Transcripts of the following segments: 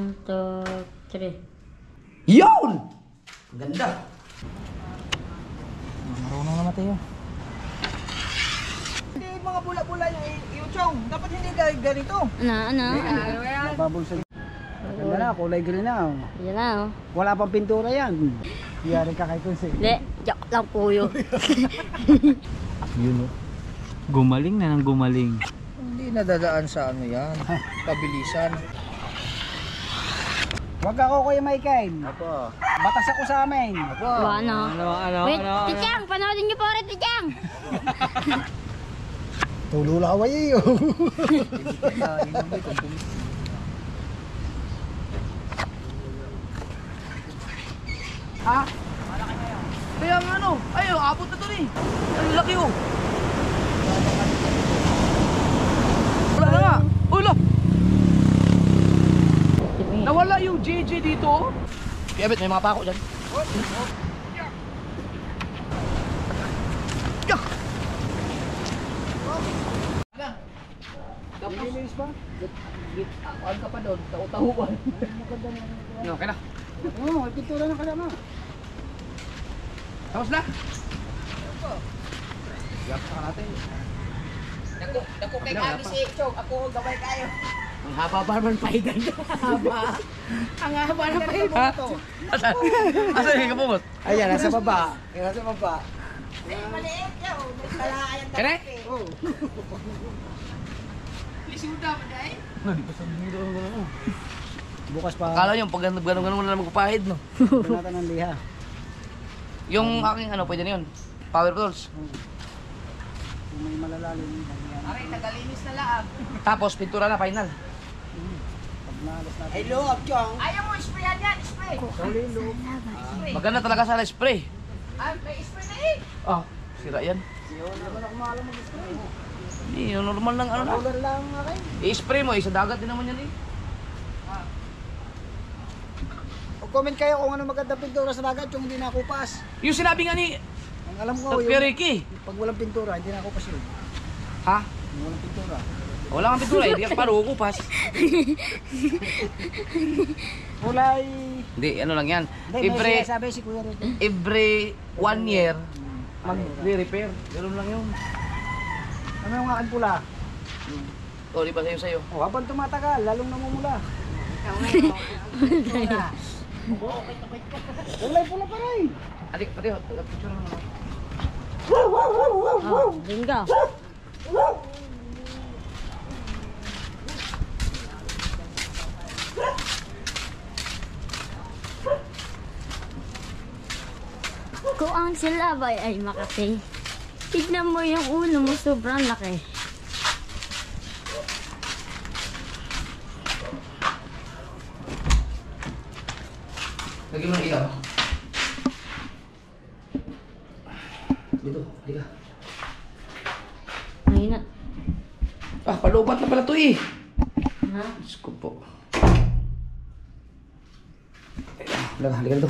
1, 2, 3. Yun! Ganda. Marunong na Mateo. Hindi mga bula-bula yung chong. Dapat hindi ganito. Ano? Nababulsa. Maganda na, kulay green na. Yan na, oh. Wala pang pintura yan. Yari ka kay Kunsi. Hindi, joke lang po yun. Yun o. Gumaling na ng gumaling. Hindi nadadaan sa ano yan. Kabilisan. Huwag ako Kuya Michael. Apo. Batas ako sa amin. Apo. Ano? Wait, Tichang, panoodin niyo po rin, Tichang. Tulo lang away iyo. Ha? Kaya nga ano, ayaw, abot na to eh. Ang laki oh. Wala na nga. Ulo! Nawala yung JJ dito oh. Kaya may mga pako dyan. Nilinis ba? Ano ka pa doon? Tahu-tahuan. No, okay na. Oo, may pintura na kaya mo. Tapos na? Yak sa natin. Dako kay kami si Chong. Ako gabay kayo. Ang haba pa naman paidan. Haba. Ang haba na paidan. Asan yung kapumot? Ayan, nasa baba. Ayan, nasa baba. Ay, maliit yaw. May kalayan na. Kere? Oo. Lisuda mo dahil? Hindi pa sabihin doon mo. Bukas pa. Akala nyo, pag gano'n mo na magpapahid, no? Pinatan ng liha. Yung aking ano, pwede na yun. Power tools. Kung may malalalim. Aray, tagalinis na laag. Tapos, pintura na, final. Pag naalas natin. Ay, loob, Chong. Ayaw mo, sprayan yan, spray. Sauli, loob. Maganda talaga sa spray. Ah, may spray na eh. Ah, sira yan. Yun, naman ako maalam mag-spray. Hindi, yung normal lang ano na. Color lang akin. I-spray mo, sa dagat din naman yan eh. Comment kayo kung ano magandang pintura sa dagat yung hindi nakupas. Yung sinabi nga ni Ang alam ko Dr. Ricky. pag walang pintura, hindi nakupas yun. Ha? Yung walang pintura. Wala kang pintura, hindi ka paro kupas. Kulay. Hindi, ano lang yan. Hindi, may Every, sinasabi si Kuya Ricky. every 1 year, mag-repair. Ganun lang yun. Ano yung aking pula? O, di ba sa'yo? O, habang tumatagal, lalong namumula. Kulay pula pa rin. Adik, pati, picture mo naman. Oh, bingo. Kung ang silabay ay Makati, tignan mo yung ulo mo, sobrang laki. Lagi mo ng ilaw. Dito, halika. Ayun na. Ah, palubat na pala to eh. Ha? Diyos ko po. Halika, halika dito.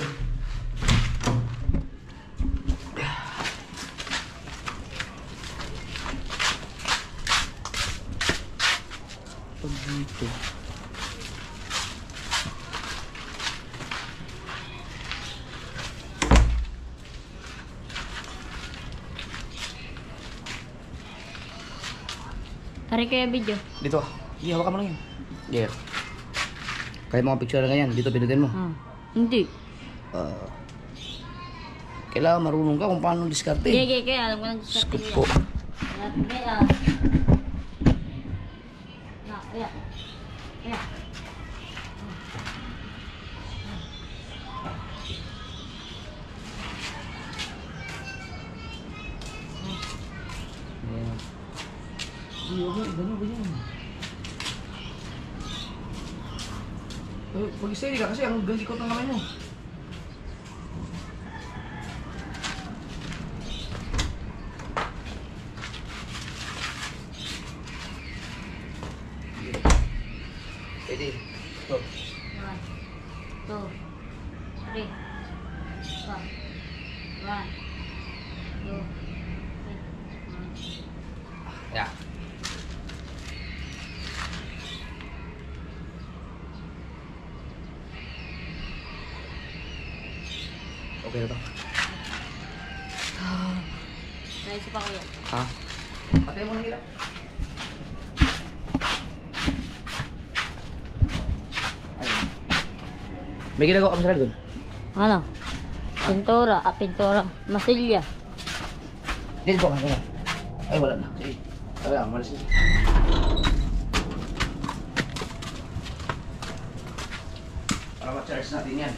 Pag dito. Pare kaya video. Dito. Hawakan mo lang yan. Yeah. Kahit mga picture na ganyan, dito pinutin mo. Hindi. Kailangan marunong ka kung paano diskarte. Kaya alam ko lang Diyos diskarte ko po. yan. Kaya. Na, kaya. Kaya. Ayan. Ganyan ba yan? Pag-steady ka kasi ang galikot ng kamay mo. Steady. Stop. 1, 2, 3, 4, 1, 2, 3, 1. Yeah. Okay na to. Naisip ako yan. Ha? Patay mo na hila. Ayun. May ginagawa kami sa doon. Ano? Pintura. Masilya. Dito po, ano? Ay, wala na. Sige. Wala, malas na. Para ma-charge natin yan.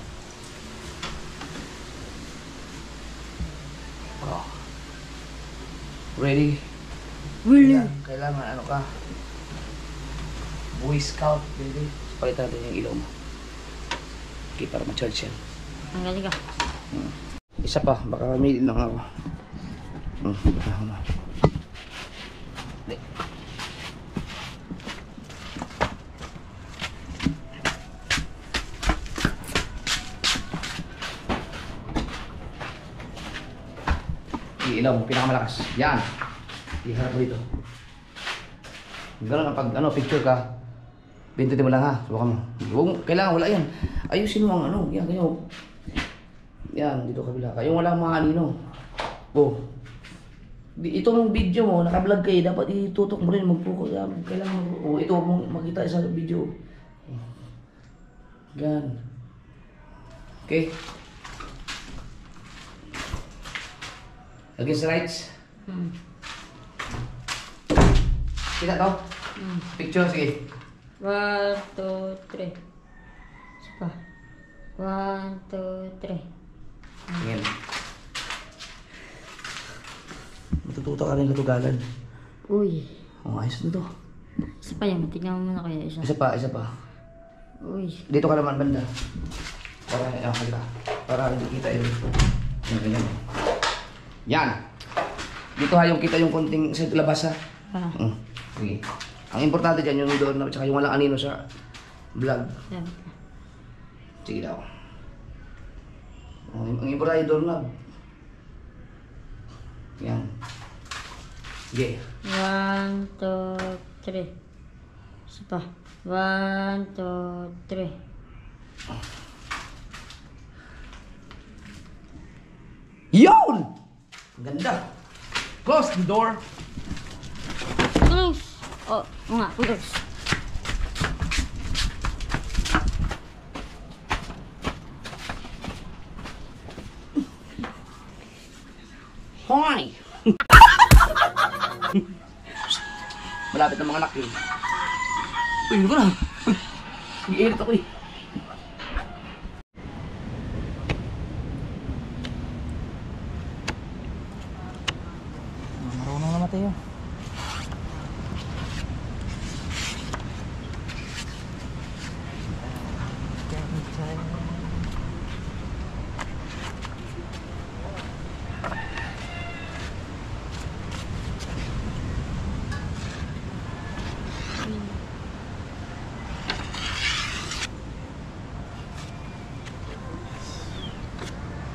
Oh. Ready? Kailangan ano ka? Boy Scout, baby. Palitan natin yung ilaw mo. Okay, para ma-charge yan. Ang galing ka. Isa pa, baka mamili lang ako. Hindi. Ilaw mo, pinakamalakas. Yan. Iharap mo dito. Ganun ang pag picture ka, pintutin mo lang ha. Subukan mo. Kailangan wala yan. Ayusin mo ang ano. Yan, ganyan. Yan, dito kabila. Kayong wala mga anino. Oh. Itong video mo, naka-vlog kayo, dapat itutok mo rin, mag-focus. Kailangan ito mo makita sa video. Yan. Okay. Against the lights. Kita to? Picture, sige. 1, 2, 3. Sipa. 1, 2, 3. Tingin. Matututo ka rin katugalan. Uy. Oh, ayos na to. Isa pa yan. Tingnan mo muna kaya isa. Isa pa. Uy. Dito ka naman banda. Para hindi kita yun. Yan, ganyan. Yan. Dito ha yung kita yung konting sa labas ha. Sige. Ang importante dyan yung doon at saka yung walang anino sa vlog. Sige daw. Ang importante yung doorknob. Yan. Sige. 1, 2, 3. Isa pa. 1, 2, 3. Yun! Ganda. Close the door. Close. Oh, nga, close. Hoy! Malapit ng mga anak yun. Uy, ano ba na? Nag-iirit ako eh. Marunong naman tayo.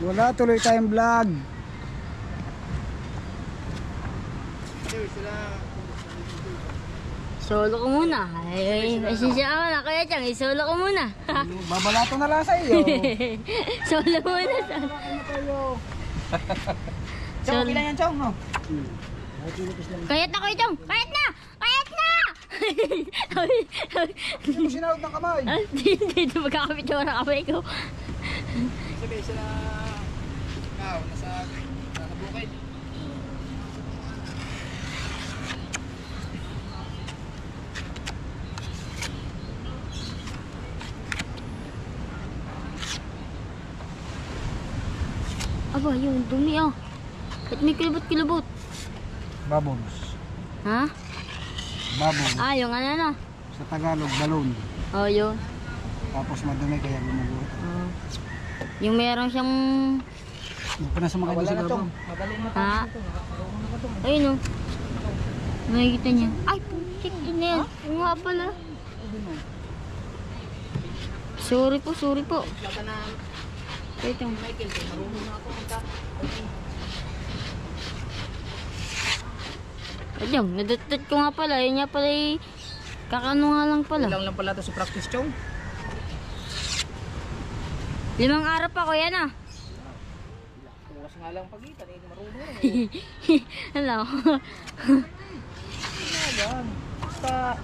Wala, tuloy tayong vlog. Solo ko muna. Ay, pasensya ka na. Kaya dyan, solo ko muna. Babalato na lang sa iyo. Solo muna. Chong, ilan yan, Chong, no? Kayat na, Kuya Chong. Kayat na! Kayat na! Hindi mo sinahod ng kamay. Dito magkakapitsura ng kamay ko. Sabi sila, nasa bukid. Aba, yun, dumi ah. Ba't may kilabot-kilabot? Bubbles. Ha? Bubbles. Ah, yung ano na. Sa Tagalog, balon. Oh, yun. Tapos madumi kaya gumugulo. Oh. Yung meron siyang... Hindi pa na sumakay sa gabong. Ha? Ayun oh. Makikita niya. Ay, putik din yan. Oo nga pala. Sorry po. Wait lang. Ayun, nadutot ko nga pala. Yun nga pala kakano nga lang pala. Ilang lang pala ito sa practice, Chong. 5 araw pa ko yan ah. Bukas nga lang pagitan, eh, marunong eh. Hello. Yan. Basta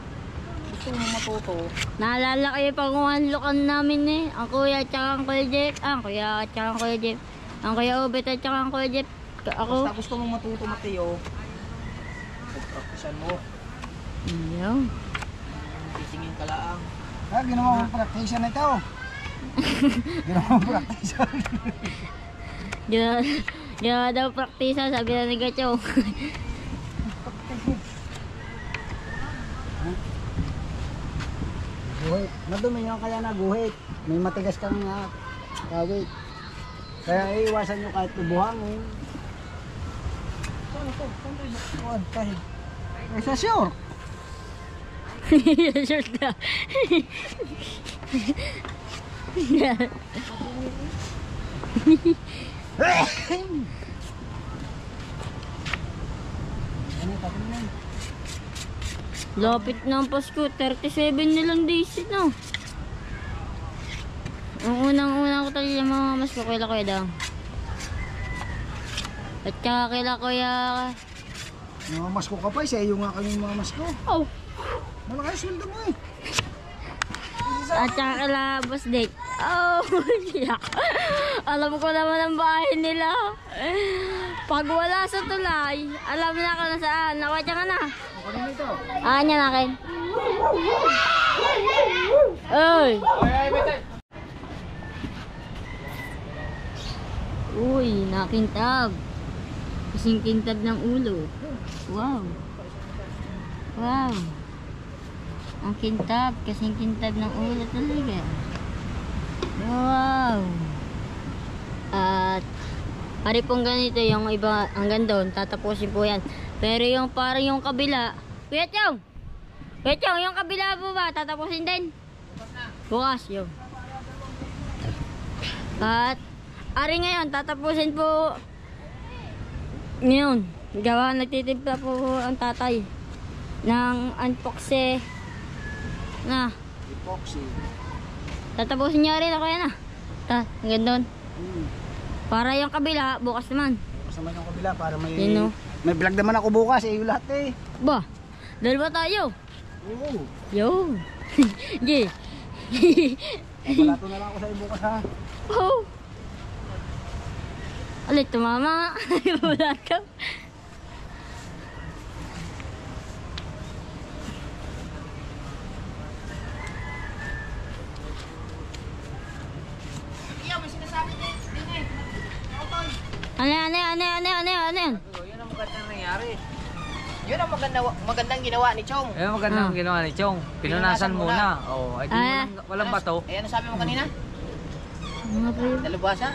gusto mo matuto. Naalala kayo pag unlock-an namin eh. Ang kuya at saka ang kuya Jeff. Ang kuya at saka ang kuya Jeff. Ang kuya Obet at saka ang kuya Jeff. Ako. Basta gusto mong matuto, Mateo. Pagpraktisan mo. Iyo. Titingin ka lang. Ginawa mong practice na ito. Ginawa mong practice. Ginawa daw praktisa, sabi na ni Gacho. Guhit. Madumi nyo kaya na guhit. May matigas kang kawit. Kaya iwasan nyo kahit tubuhang eh. Saan ito? Saan tayo? Kahit. Eh, sa sure. Short na. Ano, tapos na yun. Lapit na ang Pasko, 37 nilang days no. Ang unang-unang ko talaga mga mas ko kaila kuya daw. At saka kaila kuya. Mga masko ka pa, sa iyo nga kami mga masko. Oh! Malaki sweldo mo eh. At saka kaila boss Dick. Oh! Yeah. Alam ko naman ang bahay nila. Pag wala sa tulay, alam na kung nasaan. Nakatya ka na. Ano na ito? Niya na akin. Oy! Uy, nakintab. Kasing kintab ng ulo. Wow. Wow. Ang kintab, kasing kintab ng ulo talaga. Wow. At pari pong ganito yung iba hanggang doon, tatapusin po yan. Pero yung parang yung kabila, Kuya Chong, yung kabila po ba, tatapusin din? Bukas yun. At ari ngayon, tatapusin po ngayon. Gawa, nagtitimpla po ang tatay ng unboxe na Epoxy. tatapusin niya rin ako yan hanggang doon. Para yung kabila, bukas naman. Kasama yung kabila para may... Yun, no? May vlog naman ako bukas eh, yung lahat eh. Ba, dalawa tayo. Oo. Yo. G. Pabalato na lang ako sa iyo bukas ha. Oh. Alit, tumama. Wala ka. Iya, may sinasabi din eh. Otoy. Ano yan? Yun ang magandang nangyari. Yun ang magandang ginawa ni Chong. Ayun magandang ginawa ni Chong. Pinunasan muna. Oh, ay di walang bato. Ayan ang sabi mo kanina. Mga pa yun. Dalubasa.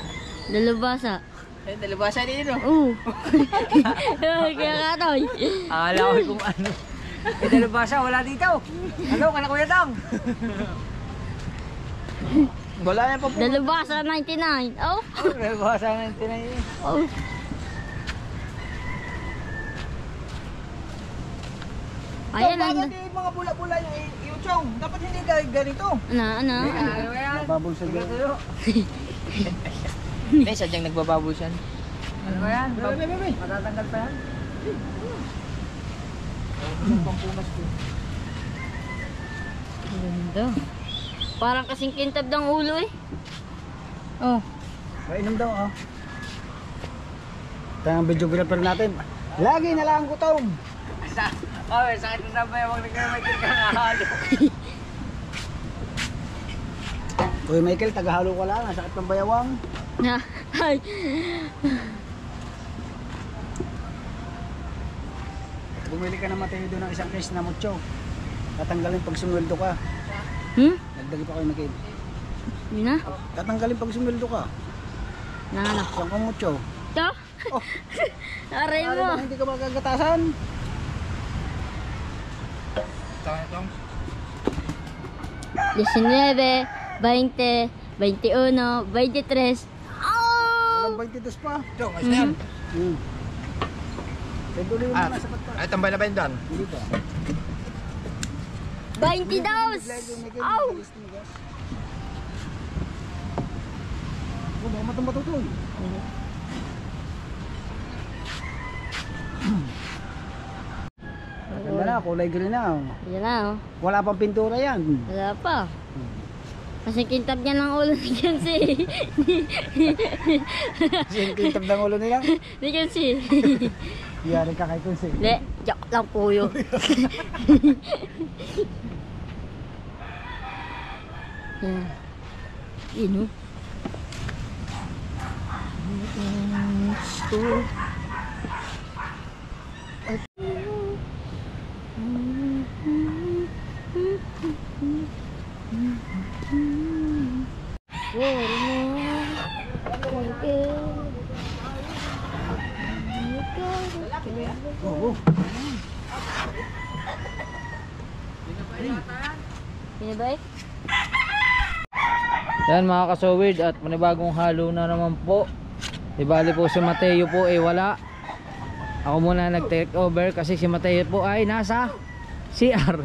Dalubasa. Eh, dalubasa din yun. Oo. Kaya katoy. Akala ko kung ano. Eh, dalubasa, wala dito. Ano, kana Kuya Dang? Wala yan pa po. Dalubasa 99. Oh. Dalubasa ng tinay. Oh. Ayan Bakit ang... mga bula-bula yung Chong? Dapat hindi ganito. Ano? Ano yan? Babol sa iyo. Hindi, sadyang nagbababol siya. Ano yan? Bebe. Matatanggal pa yan? Yung pampunas ko. Ganda. Parang kasing kintab ng ulo eh. Oh. Painom daw ah. Ito ang videographer natin. Lagi na lang gutom. Oh, sakit na ba yung nagkamay ka na halo? Uy Michael, tagahalo ka lang. Sakit ng bayawang. Na. Ay. Bumili ka na Mateo doon ng isang case na mucho. Tatanggalin pag sumweldo ka. Nagdagi pa kayo Michael. Yun na. Tatanggalin pag sumweldo ka. Nana. Isang kang mucho. Ito? Oh, Aray mo. hindi ka magagatasan. Tama Chong. 19, 20, 21, 23. Oh! Walang 22 pa. Chong, ayos na yan. Kaya tuloy mo na sapat pa. Ay, tambay na ba yun doon? Hindi pa. 20 daws! Ow! Oh, baka matang matutoy. kulay green na. Oh. Yan na oh. Wala pang pintura yan. Wala pa. Kasi kintab niya ng ulo ni Kensi. Sintintab ng ulo nila. Ni Kensi. Yari ka kay Kunsi. Hindi, joke lang po yun. Yan. Yun oh. Oo. Pinabay? Yan mga kasowid, at manibagong halo na naman po. Ibali po si Mateo po wala. Ako muna nag-take over kasi si Mateo po ay nasa CR.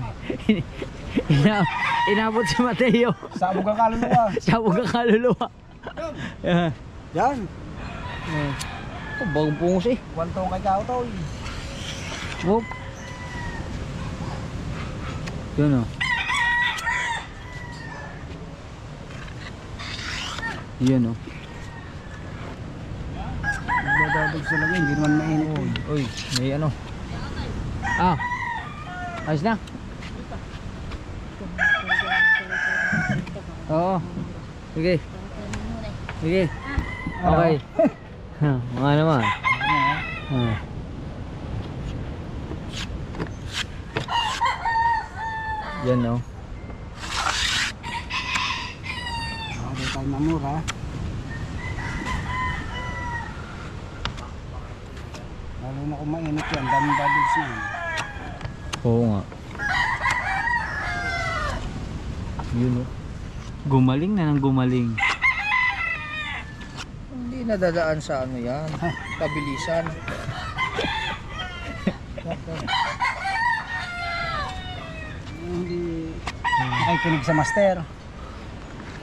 Inabot si Mateo. Sabog ang kaluluwa. Sabog ang kaluluwa. Yan. Yan. Oh, bagong pungos Wantong kay Kautoy. Whoop. Yun oh. Yun oh. Nagdadabog sila ngayon, hindi naman mainit. Uy, may ano. Ah. Ayos na. Oo. Sige. Sige. Okay. Mga naman. Yan no. Hindi tayo mamura. Lalo na kung mainit yan, daming bubbles yan. Oo nga. Yun no. Gumaling na ng gumaling. Hindi nadadaan sa ano yan. Kabilisan. Hindi nakikinig sa master.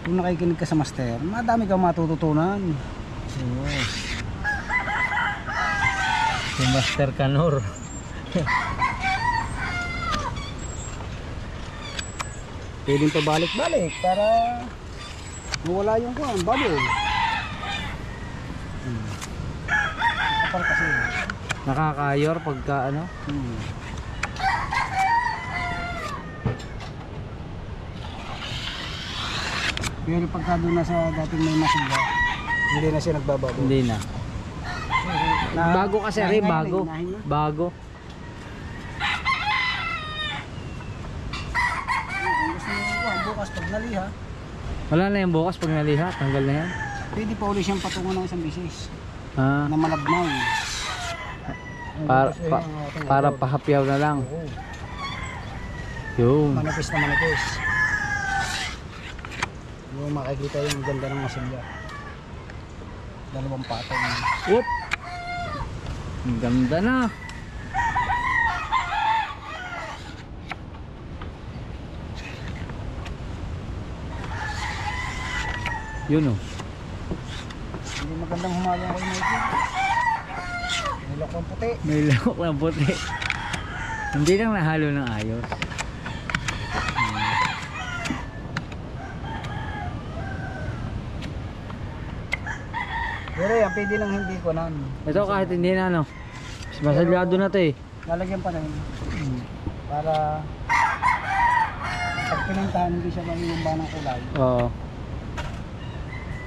Kung nakikinig ka sa master, madami kang matututunan. Oo. Si Master Kanor. Pwedeng pabalik-balik para mawala yung kuhan, bubble. Kapal kasi. Nakakayor pagka ano. Pero pagka doon na sa dating may masigla, hindi na siya nagbababo. Hindi na. Bago kasi rin, nahinga bago. yun, nahinga. Bago. Ang gusto mo yung kuhan, bukas pag naliha, Wala na yung bukas pag naliha, tanggal na yan. pwede pa uli siyang patungan ng isang bisis Ah, na malabnaw. para pahapyaw na lang. Yun. Manipis na manipis. Yung makikita yung ganda ng masigla. Dalawang patong. Whoop. Ang ganda na. Yun oh. Hindi magandang humalong ko yung maigit. Nilok ng puti. May lahok na puti. Hindi lang nahalo ng ayos. Pero yan, pwede lang hindi ko nan. Ito kahit hindi na ano. Masalyado na to eh. Lalagyan pa rin. Para pag pinuntahan, hindi siya mamiyumba ng kulay. Oo.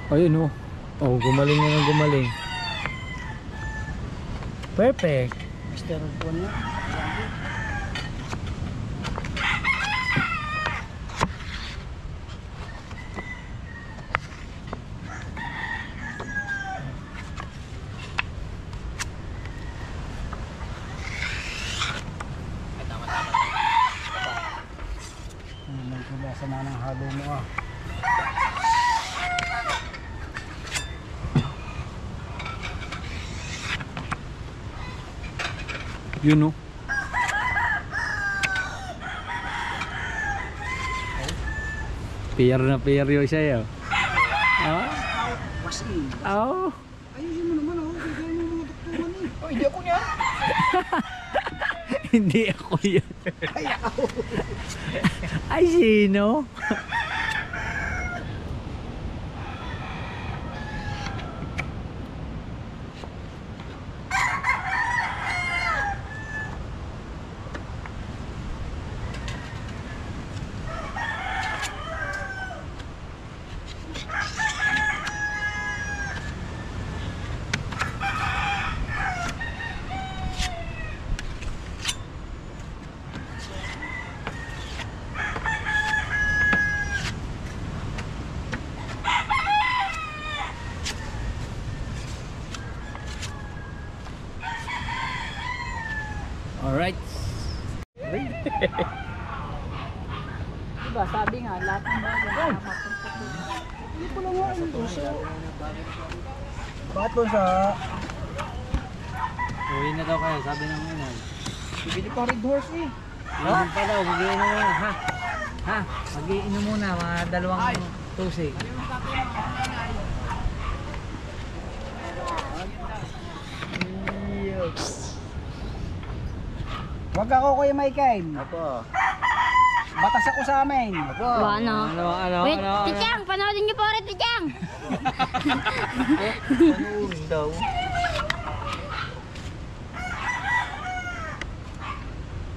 Ayun oh. Oh, gumaling na ng gumaling. Perfect. Mr. Juan niya. May kulasa na ng halo mo ah. Yun oh. Pair na pair yung siya yun. Ah? Kasi, Oh. ayusin mo naman oh. Bigyan mo mga doktoran eh. Oh, hindi ako niya. Hindi ako yun. Ay, ako. Ay, sino? Alright. Diba, sabi nga, lahat ng bagay na mapunta ko. Hindi ko lang nga ang puso. Bakit po sa... Uwi na daw kayo, sabi ng inay. Bibili pa red horse eh. Inom pa daw, mag-iinom muna. Ha? Ha? Mag-iinom muna, mga dalawang tusig. Wag ako Kuya Michael. Apo. Batas ako sa amin. Apo. Ano? Wait, Tichang, panoodin niyo po rin, Tichang. Panuwin daw.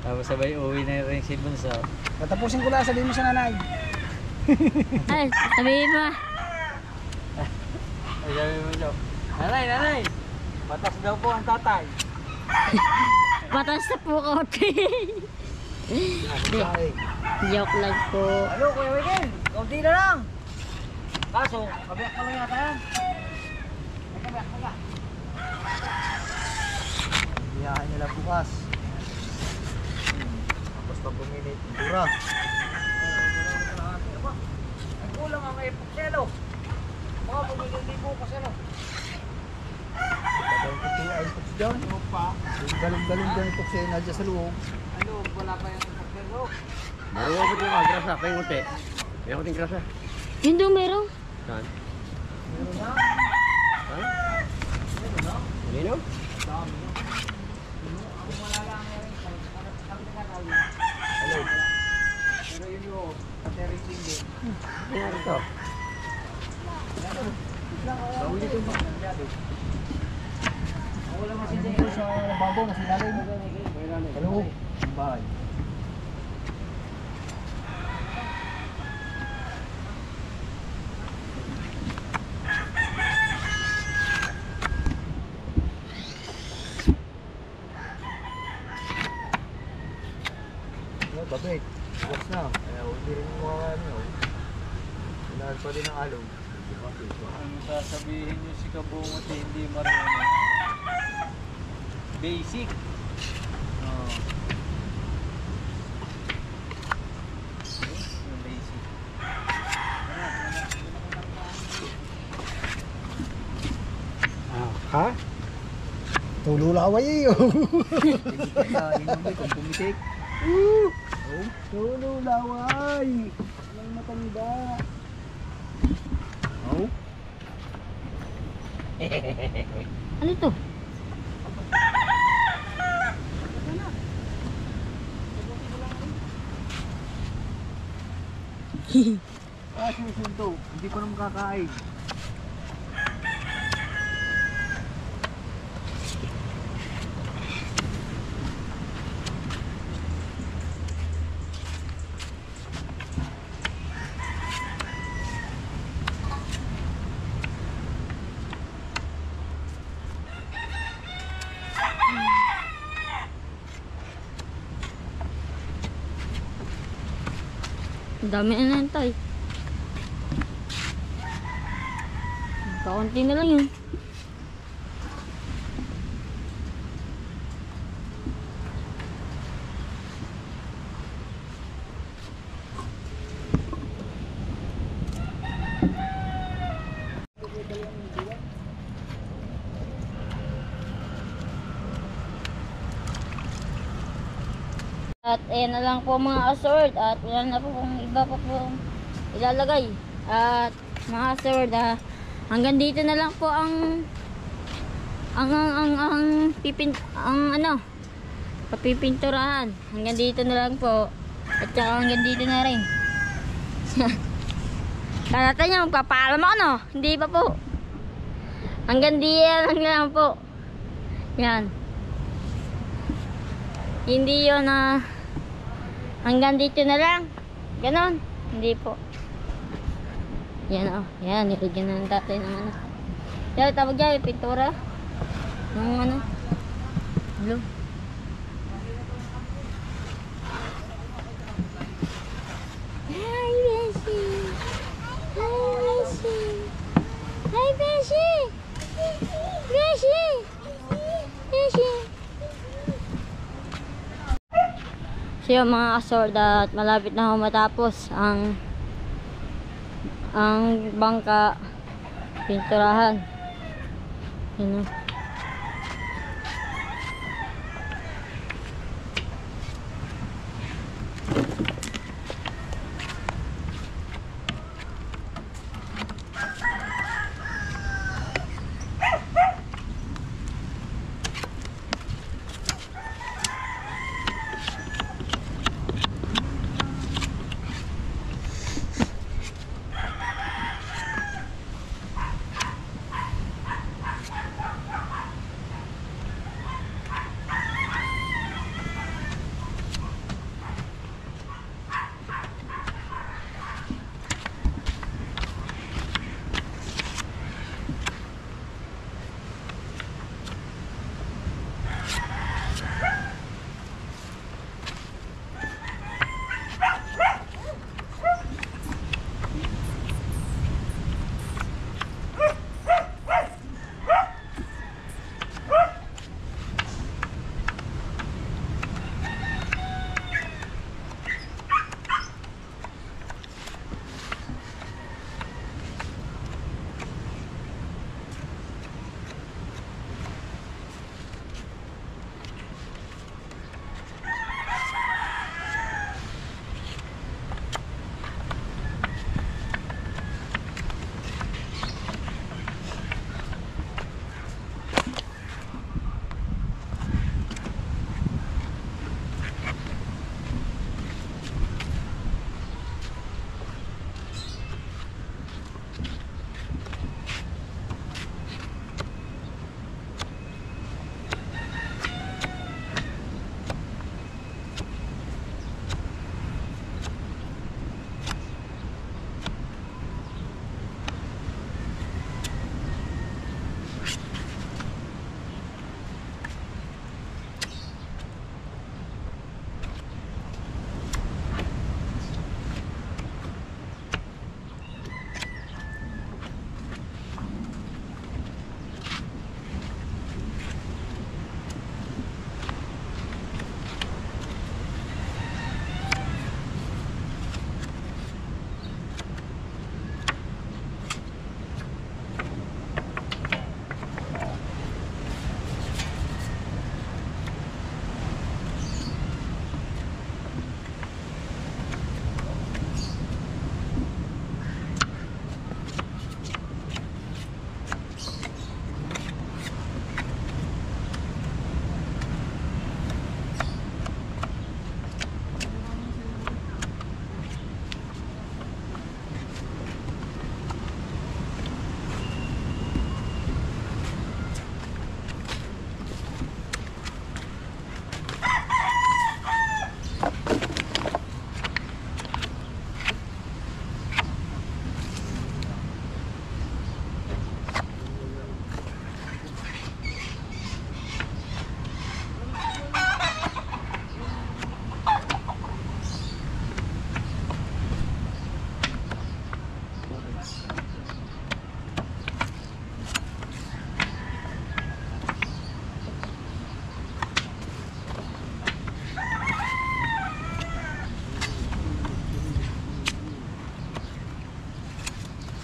Tapos sabay uwi na rin si Bunso. Tatapusin ko lang, sabihin mo sa nanay. Ay, sabihin mo. Ay, sabi mo daw. Nanay! Batas daw po ang tatay. Patas na po konti. Joke lang po. Ano, Kuya Miguel? Kaunti na lang. Kaso, kabiyak pa lang yata yan. Kabiyak pa lang. Biyahan nila bukas. Tapos pag buminit, dura. Ang kulang ang may pukselo. Mga bumili bukas ano. Ay, puts dyan. Galong-galong dyan ito siya nadya sa loob. Ano, wala pa yung pukselo. Marunong ko din mga grasa, kaya ngunti. Kaya ko din grasa. Yun doon meron. Saan? Saan? Nino? Hello. Pero yun yung patering hindi. Ano ito? Bawal dito ba? Wala Ano masindi. dito sa babaw na sinalim? Sa loob. Ang bahay. Babay, bukas na. Kaya hindi rin mga ano. Kailangan pa din ang alog. Ang sasabihin nyo si Kabungot eh, hindi marunong. Basic. Oh. Yung basic. Ha? Tululaway eh. Hindi ka sa hindi kung pumitik. Tululaway. Walang matanda. Oh. Ano to? Susunto. Hindi pa naman kakain. Ang dami na nantay. Kaunti na lang yun. At ayan na lang po mga asword at wala na po kung iba pa po ilalagay. At mga asword hanggang dito na lang po ang papipinturahan. Hanggang dito na lang po. At saka hanggang dito na rin. Kalata nyo, magpapaalam ako no? Hindi pa po. Hanggang dito lang po. Yan. Hindi yun na hanggang dito na lang. Ganon. Hindi po. Yan o. Yan. Nilagyan na ng tatay ng ano. Yan. Tawag dyan. Pintura. Ng ano. Blue. Hi, Beshi. Hi, Beshi. Hi, Beshi. Beshi. Beshi. So yung mga kasorda, at malapit na ako matapos ang bangka pinturahan. Yun o.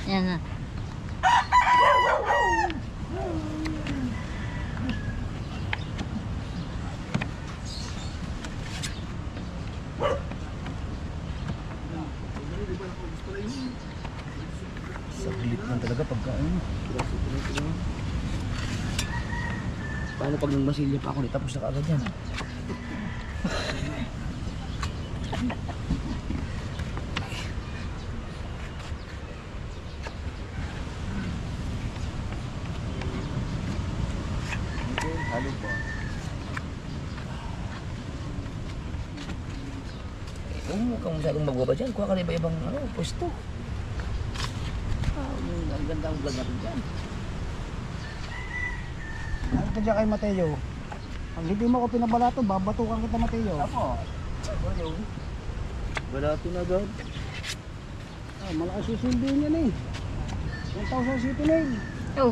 Yan na. Saglit lang talaga pagkain. Paano pag nang masilya pa ako, tapos na kaagad yan. Halo po. Huwag kang masyadong magwaba dyan. Kuha ka na iba-ibang pwesto. Ang ganda ang vlog natin dyan. Ito dyan kay Mateo. Pag hindi mo ako pinabalato, babatukan kita Mateo. Apo. Balato na agad. Malakas yung silbi niya na eh. 1,000 city na eh. Oh.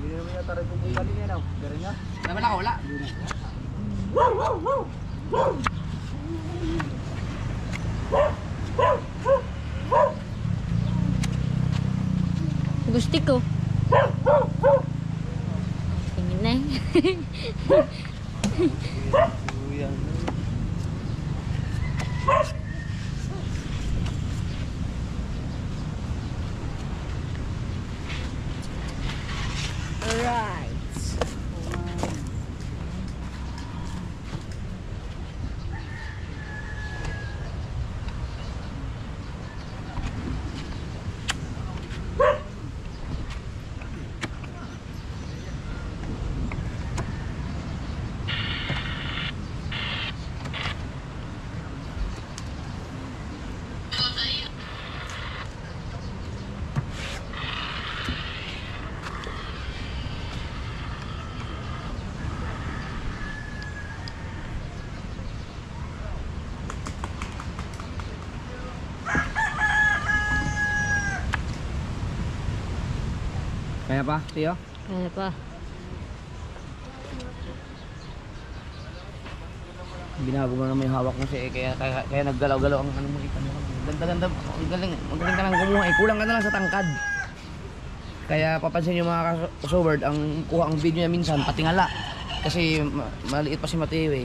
Hindi naman yata rin pupunta din yan. Pero nga. Naman ako, wala. Gusti ko. Tingin na. Alright. Kaya pa, Tiyo? Kaya pa. Binago mo naman yung hawak mo siya kaya naggalaw-galaw ang ano mo dito. Ganda-ganda, magaling ka lang kumuha. Kulang ka na lang sa tangkad. Kaya papansin nyo mga ka-soberd, ang kuha ang video niya minsan patingala. Kasi maliit pa si Mateo eh.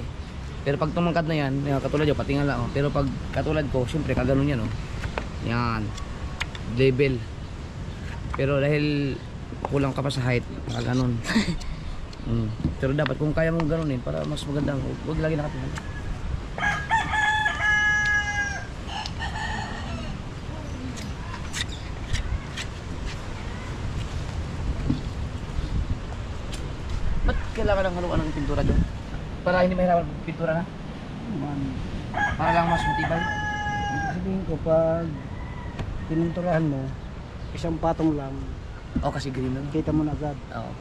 Pero pag tumangkad na yan, katulad yun, patingala. Oh. Pero pag katulad ko, siyempre kaganon yan. Oh. Yan. Level. Pero dahil kulang ka pa sa height, kaganon. Pero dapat kung kaya mong ganunin para mas maganda, huwag lagi nakatingala. Ba't kailangan ng haluan ng pintura dyan? Para hindi mahirapan pintura na? Para lang mas matibay? Sabihin ko pag pininturahan mo, isang patong lang, O kasi green na. kita mo na agad. Oo.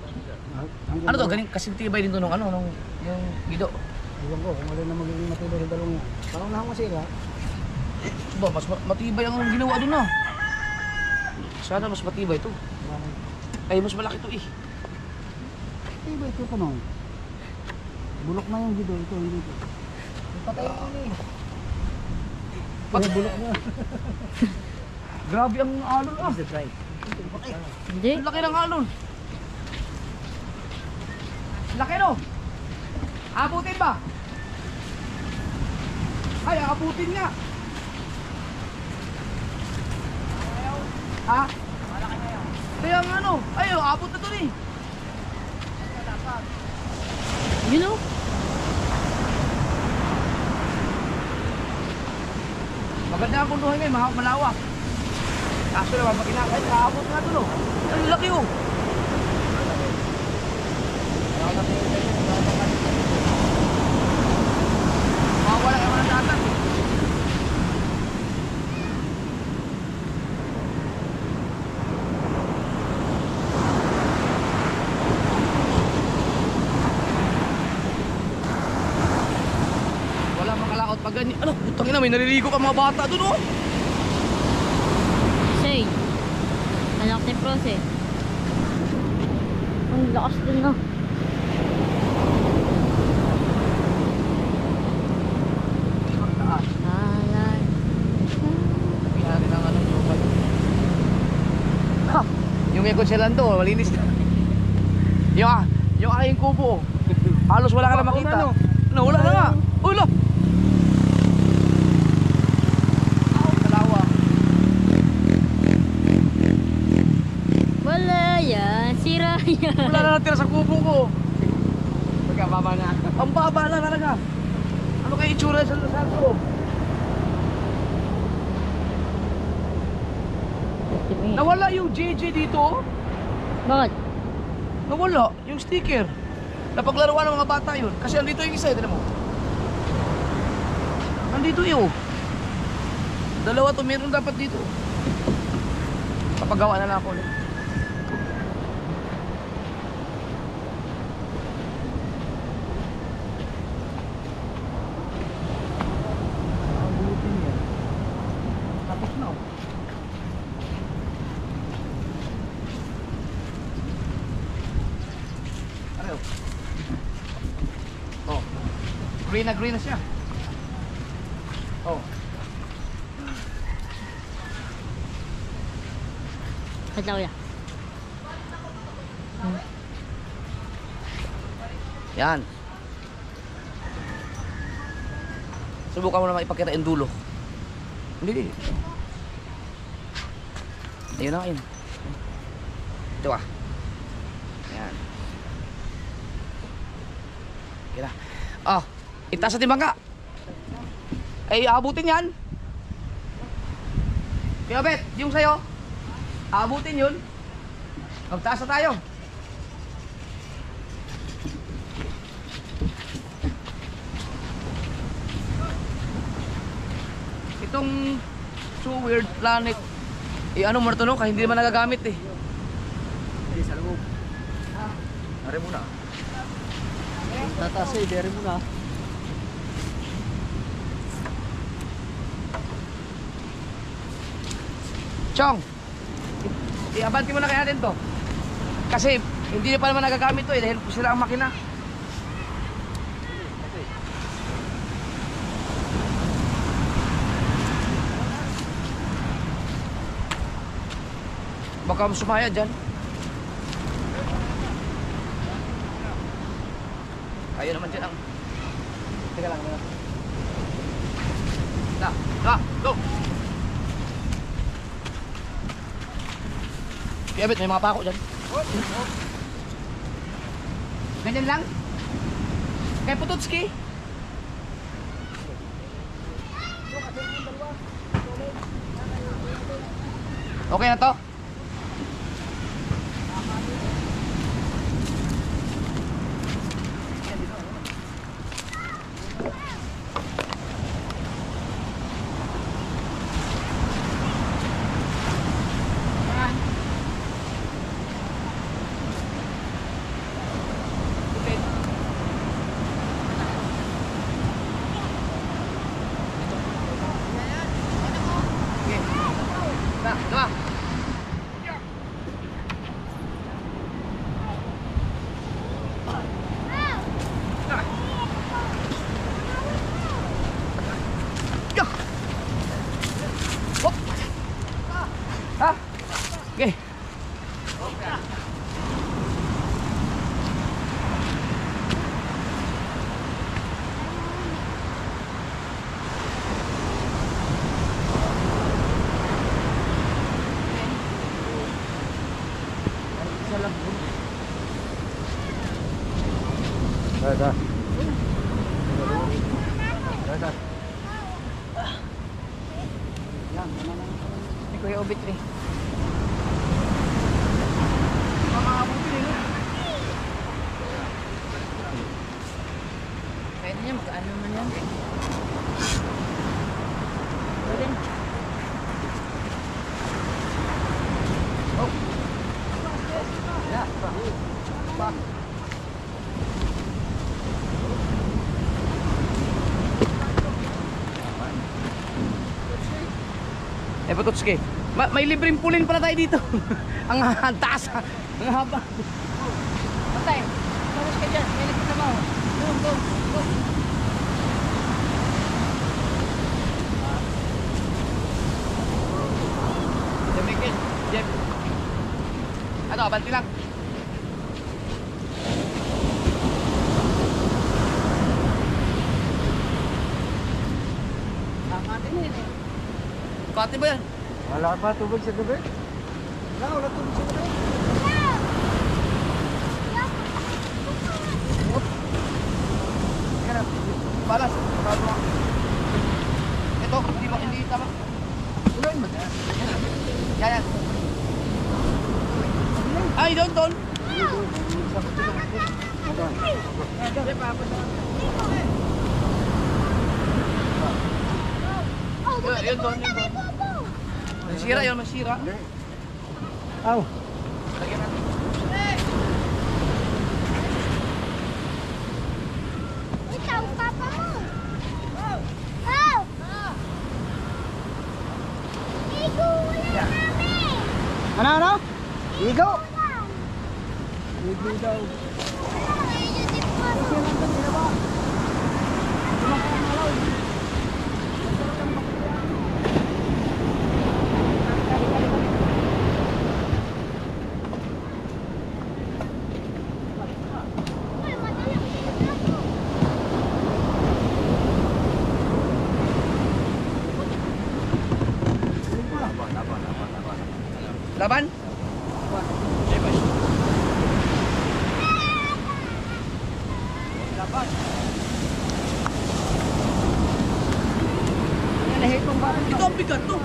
Hanggang Ano to? Galing kasi tibay din to nung ano, nung yung gido. Iwan ko, kung alin na magiging matibay sa dalawang yan. Parang na akong masira. Ba, mas matibay ang ginawa doon na. Sana mas matibay to. Ay, mas malaki to eh. Matibay ito pa nung. Bulok na yung gido, ito hindi ito. Patay ko eh. Bulok na. Grabe ang alon ah. Hindi. Ang laki ng alon. Laki no? Abutin ba? Ay, abutin nga. Ha? Kaya nga ano? Ay, abot na to eh. You know? Maganda ang puntuhan ngayon, malawak. Kaso naman, pag inakay, kaabot nga ito no. Ang laki oh. Mawawala ka ng dagat eh. Wala makalaot pag ganyan. Ano? Putang ina, may naliligo ka mga bata doon oh. Say. Anak ni Pros eh. Ang lakas din na. Alay. Sabihin natin ang ano yung kay Conselando, malinis na. Yung aking kubo. Halos wala ka na makita. No, wala na nga. Ulo. Kalawa. Wala yan. Sira yan. Wala na natira sa kubo ko. Pagkababa na. Ang baba na talaga. Ano kaya itsura sa loob? Nawala yung JJ dito. Bakit? Nawala yung sticker. Napaglaruan ng mga bata yun. Kasi andito yung isa, tignan mo. Nandito yun. Dalawa to, meron dapat dito. Papagawa na lang ako ulit. Tapos na oh. Ano? Oh. Green na siya. Oh. Katlaw ya. Yan. Subukan mo naman ipakita yung dulo. Hindi. Ayun na, ayun. Ito ah. Yan. Okay na. Oh, itaas sa timbang ka. Ay, aabutin yan. Kaya Bet, yung sa'yo. Aabutin yun. Magtaas na tayo. Itong So Weird Planet, ano mo na ito, no? Kahit hindi naman nagagamit eh. Hindi sa loob. Ari muna. Tataas eh, dere mo na. Chong, i-abanti mo na kaya natin to. Kasi hindi nyo pa naman nagagamit to eh, dahil sila ang makina. Baka sumaya dyan. Ayaw naman dyan ang... Teka lang. Go! Kaya Bet, may mga pako dyan. Ganyan lang? Kay Pututski? Okay na to? Dua. Ah. Okay. Ada. Ni Kuya Obit rin. Pwede niya, mag-ano man yan. Oh. Ya, pa. Pututski. May libreng pulin pala tayo dito. Ang taas. Ang haba. Patay, maros ka dyan. May nakita mo. Go. Jemikin. Jem. abanti lang. Pati ba yan? Wala pa tubig sa gabi? Wala tubig sa gabi. Balas. Ito, hindi tama. Ulan mo. Yan. Ay, doon. Yun doon. Masira yun, masira. Aw. Lagyan natin. Ikaw, papa mo. Oh! Igo, wala namin. Ano? Igo. Igo daw. Laban? Ito ang bigat to.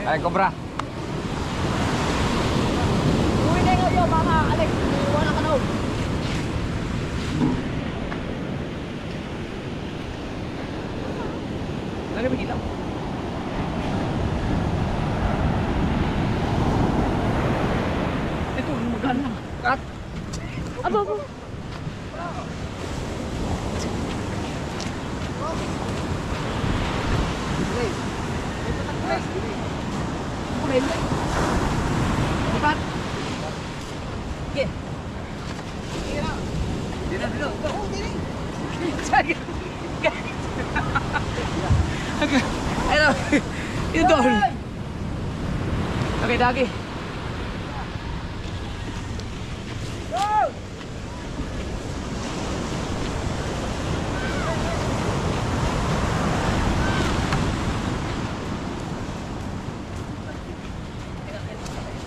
Ay, Cobra. Uwi na ngayon, mga Alex. Iwan ka na. Lagi bilang. Ito, magana. Kat. Aba. Kat. Sige. Ano? Yun doon. Okay, dagi.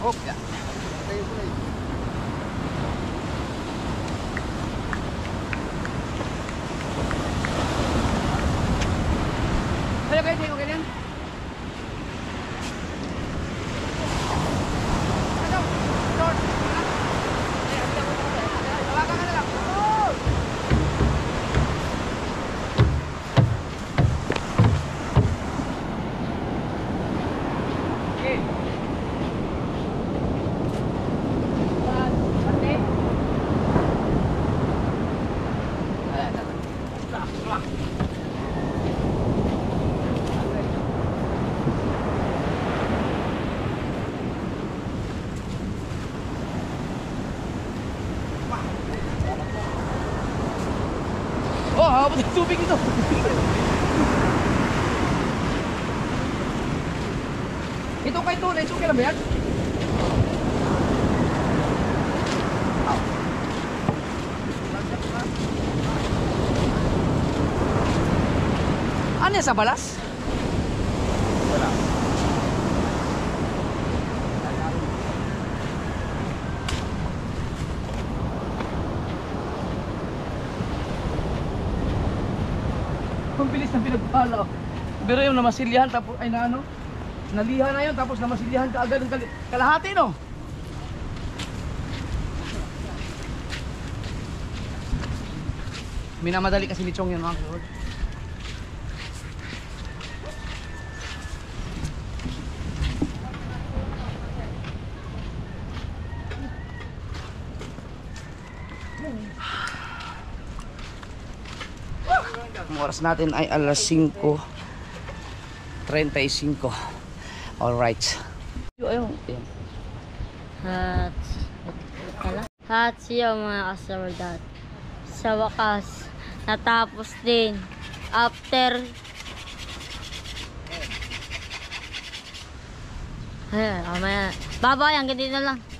Oh, ya. Ayo kayo, okay lang. Oh, habang ng tubig ito. Ito kay Tunes, okay lang ba yan? Ano yan sa balas? Wala. Ang bilis na pinagpala. Pero yung namasilyahan tapos ay na ano? Nalihan na yun tapos namasilyahan ka agad ng kalahati, no? Minamadali kasi ni Chong yun, mga kalahati. Ang oras natin ay alas 5:35. Alright. Ayun. Hot siya mga kasawal dati. Sa wakas, natapos din. after mamaya. Baba yan, ganito na lang.